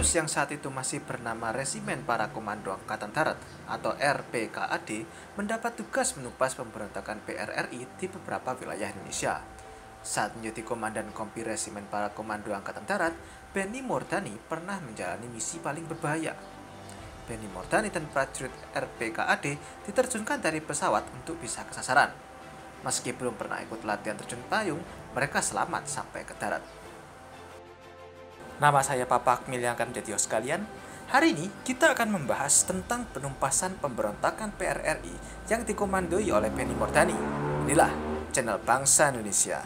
pos yang saat itu masih bernama Resimen Para Komando Angkatan Darat atau RPKAD mendapat tugas menumpas pemberontakan PRRI di beberapa wilayah Indonesia. Saat menjadi Komandan Kompi Resimen Para Komando Angkatan Darat, Benny Mordani pernah menjalani misi paling berbahaya. Benny Mordani dan prajurit RPKAD diterjunkan dari pesawat untuk bisa ke sasaran. Meski belum pernah ikut latihan terjun payung, mereka selamat sampai ke darat. Nama saya Papa Akmil yang akan menjadi host kalian. Hari ini kita akan membahas tentang penumpasan pemberontakan PRRI yang dikomandoi oleh Benny Mordani. Inilah channel Bangsa Indonesia.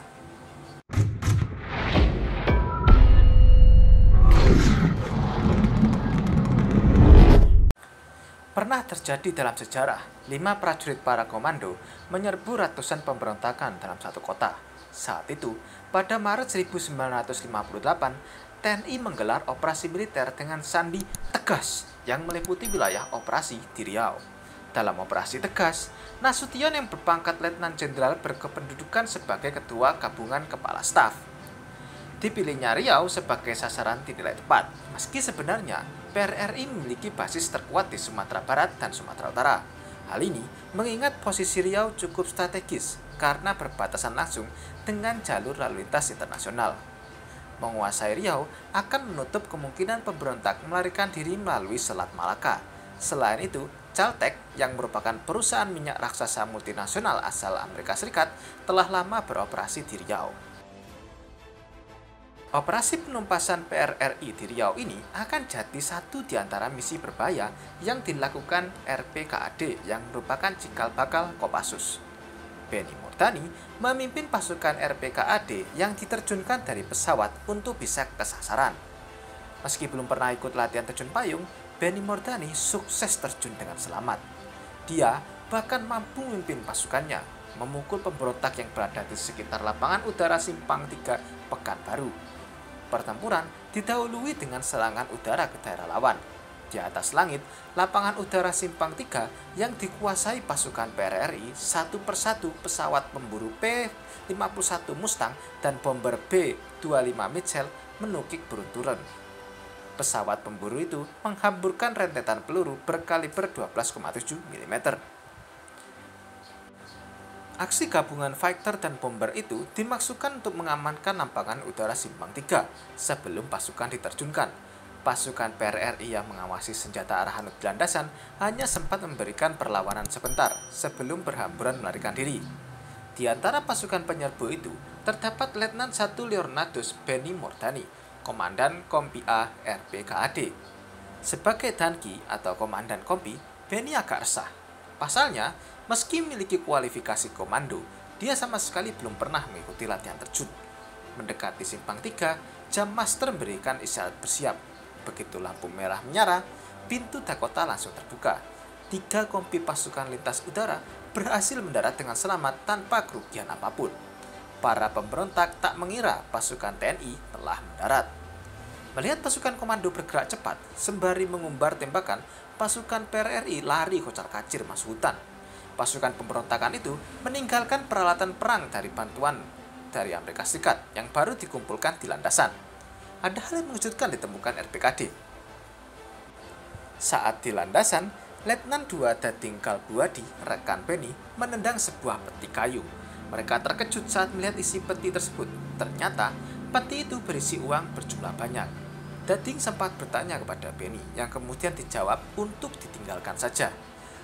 Pernah terjadi dalam sejarah, 5 prajurit para komando menyerbu ratusan pemberontakan dalam satu kota. Saat itu, pada Maret 1958, TNI menggelar operasi militer dengan sandi Tegas yang meliputi wilayah operasi di Riau. Dalam operasi Tegas, Nasution yang berpangkat Letnan Jenderal berkependudukan sebagai Ketua Gabungan Kepala Staf. Dipilihnya Riau sebagai sasaran dinilai tepat, meski sebenarnya PRRI memiliki basis terkuat di Sumatera Barat dan Sumatera Utara. Hal ini mengingat posisi Riau cukup strategis karena berbatasan langsung dengan jalur lalu lintas internasional. Menguasai Riau akan menutup kemungkinan pemberontak melarikan diri melalui Selat Malaka. Selain itu, Caltek yang merupakan perusahaan minyak raksasa multinasional asal Amerika Serikat telah lama beroperasi di Riau. Operasi penumpasan PRRI di Riau ini akan jadi satu di antara misi berbahaya yang dilakukan RPKAD yang merupakan cikal bakal Kopassus. Benny Mordani memimpin pasukan RPKAD yang diterjunkan dari pesawat untuk bisa ke sasaran. Meski belum pernah ikut latihan terjun payung, Benny Mordani sukses terjun dengan selamat. Dia bahkan mampu memimpin pasukannya memukul pemberontak yang berada di sekitar lapangan udara Simpang 3 Pekanbaru. Pertempuran didahului dengan serangan udara ke daerah lawan. Di atas langit, lapangan udara Simpang 3 yang dikuasai pasukan PRRI satu persatu pesawat pemburu P-51 Mustang dan bomber B-25 Mitchell menukik berunturan. Pesawat pemburu itu menghamburkan rentetan peluru berkaliber 12,7 mm. Aksi gabungan fighter dan bomber itu dimaksudkan untuk mengamankan lapangan udara Simpang 3 sebelum pasukan diterjunkan. Pasukan PRRI yang mengawasi senjata arahan di landasan hanya sempat memberikan perlawanan sebentar sebelum berhamburan melarikan diri. Di antara pasukan penyerbu itu terdapat Letnan 1 Leonardus Benny Mordani, Komandan Kompi A RPKAD. Sebagai Danki atau Komandan Kompi, Benny agak resah. Pasalnya, meski memiliki kualifikasi komando, dia sama sekali belum pernah mengikuti latihan terjun. Mendekati Simpang 3, jam master memberikan isyarat bersiap. Begitu lampu merah menyala, pintu Dakota langsung terbuka. 3 kompi pasukan lintas udara berhasil mendarat dengan selamat tanpa kerugian apapun. Para pemberontak tak mengira pasukan TNI telah mendarat. Melihat pasukan komando bergerak cepat, sembari mengumbar tembakan, pasukan PRRI lari kocar-kacir masuk hutan. Pasukan pemberontakan itu meninggalkan peralatan perang dari bantuan dari Amerika Serikat yang baru dikumpulkan di landasan. Ada hal yang mengejutkan ditemukan RPKAD. Saat di landasan, Letnan 2 Dading Kalbuadi, rekan Benny, menendang sebuah peti kayu. Mereka terkejut saat melihat isi peti tersebut. Ternyata, peti itu berisi uang berjumlah banyak. Dading sempat bertanya kepada Benny, yang kemudian dijawab untuk ditinggalkan saja.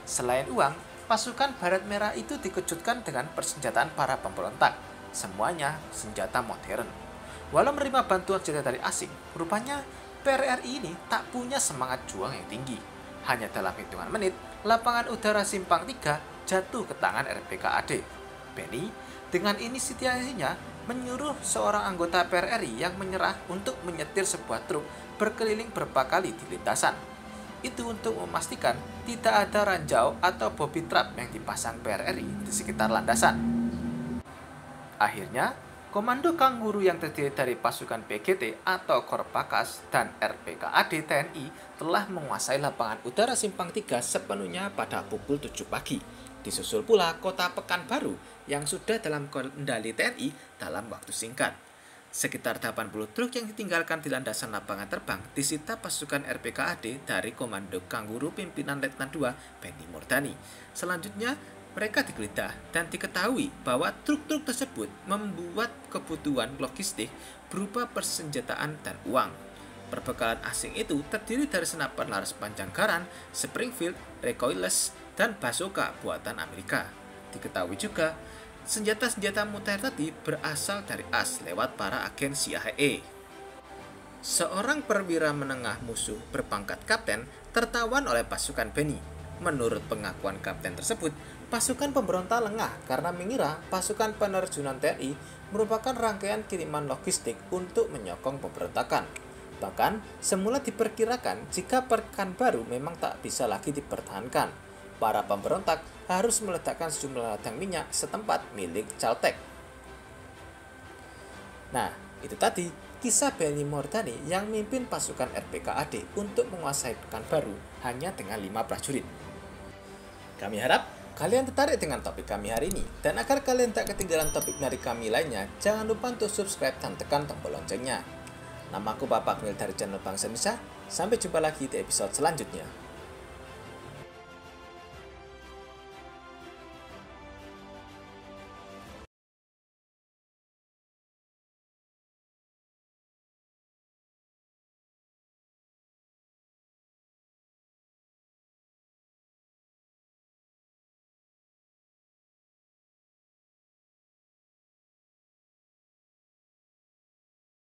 Selain uang, pasukan Baret Merah itu dikejutkan dengan persenjataan para pemberontak. Semuanya senjata modern. Walau menerima bantuan senjata dari asing, rupanya PRRI ini tak punya semangat juang yang tinggi. Hanya dalam hitungan menit, lapangan udara Simpang 3 jatuh ke tangan RPKAD. Benny dengan inisiatifnya menyuruh seorang anggota PRRI yang menyerah untuk menyetir sebuah truk berkeliling beberapa kali di lintasan. Itu untuk memastikan tidak ada ranjau atau bobby trap yang dipasang PRRI di sekitar landasan. Akhirnya, Komando Kanguru yang terdiri dari pasukan PGT atau Korpakas dan RPKAD TNI telah menguasai lapangan udara Simpang 3 sepenuhnya pada pukul 7 pagi. Disusul pula kota Pekanbaru yang sudah dalam kendali TNI dalam waktu singkat. Sekitar 80 truk yang ditinggalkan di landasan lapangan terbang disita pasukan RPKAD dari Komando Kangguru pimpinan Letnan II Benny Mordani. Selanjutnya, mereka digeledah dan diketahui bahwa truk-truk tersebut membuat kebutuhan logistik berupa persenjataan dan uang. Perbekalan asing itu terdiri dari senapan laras panjang Garand, Springfield, recoilless, dan bazooka buatan Amerika. Diketahui juga, senjata-senjata mutakhir tadi berasal dari AS lewat para agen CIA. Seorang perwira menengah musuh berpangkat kapten tertawan oleh pasukan Benny. Menurut pengakuan kapten tersebut, pasukan pemberontak lengah karena mengira pasukan penerjunan TNI merupakan rangkaian kiriman logistik untuk menyokong pemberontakan. Bahkan, semula diperkirakan jika Pekanbaru memang tak bisa lagi dipertahankan, para pemberontak harus meledakkan sejumlah ladang minyak setempat milik Caltech. Nah, itu tadi kisah Benny Mordani yang memimpin pasukan RPKAD untuk menguasai Pekanbaru hanya dengan 5 prajurit. Kami harap kalian tertarik dengan topik kami hari ini, dan agar kalian tak ketinggalan topik dari kami lainnya, jangan lupa untuk subscribe dan tekan tombol loncengnya. Namaku Bapak Mil dari channel Bangsa Indonesia. Sampai jumpa lagi di episode selanjutnya.